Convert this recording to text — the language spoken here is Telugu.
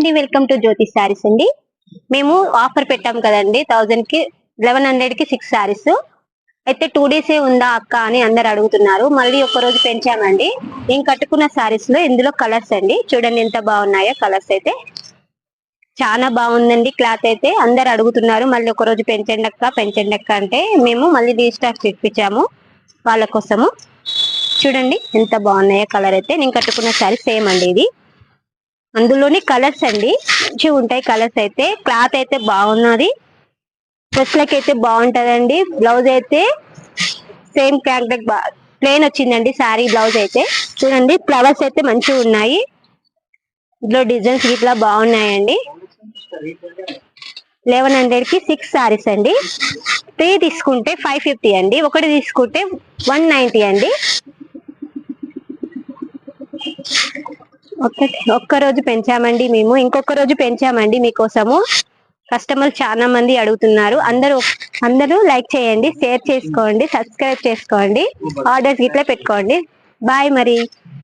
అండి, వెల్కమ్ టు జ్యోతి సారీస్ అండి. మేము ఆఫర్ పెట్టాం కదండి, 1000 కి 1100 కి 6 సారీస్ అయితే 2 days ఉందా అక్క అని అందరు అడుగుతున్నారు. మళ్ళీ ఒక రోజు పెంచామండి. నేను కట్టుకున్న సారీస్ లో ఇందులో కలర్స్ అండి, చూడండి ఎంత బాగున్నాయో. కలర్స్ అయితే చాలా బాగుందండి. క్లాత్ అయితే అందరు అడుగుతున్నారు, మళ్ళీ ఒక రోజు పెంచండి అక్క అంటే మేము మళ్ళీ రీస్టాక్ తెప్పించాము వాళ్ళ కోసము. చూడండి ఎంత బాగున్నాయో. కలర్ అయితే నేను కట్టుకున్న సారీ సేమ్ అండి ఇది. అందులోని కలర్స్ అండి మంచిగా ఉంటాయి. కలర్స్ అయితే క్లాత్ అయితే బాగున్నది, డ్రెస్లకి అయితే బాగుంటదండి. బ్లౌజ్ అయితే సేమ్ ప్లేన్ వచ్చిందండి శారీ బ్లౌజ్ అయితే. చూడండి ఫ్లవర్స్ అయితే మంచిగా ఉన్నాయి, ఇందులో డిజైన్స్ ఇట్లా బాగున్నాయండి. 1100 కి 6 సారీస్ అండి. 3 తీసుకుంటే 550 అండి, ఒకటి తీసుకుంటే 190 అండి. ఒక్క రోజు పెంచామండి మేము, ఇంకొక రోజు పెంచామండి మీకోసము. కస్టమర్ చాలా మంది అడుగుతున్నారు. అందరూ లైక్ చేయండి, షేర్ చేసుకోండి, సబ్స్క్రైబ్ చేసుకోండి, ఆర్డర్స్ ఇట్లా పెట్టుకోండి. బాయ్ మరి.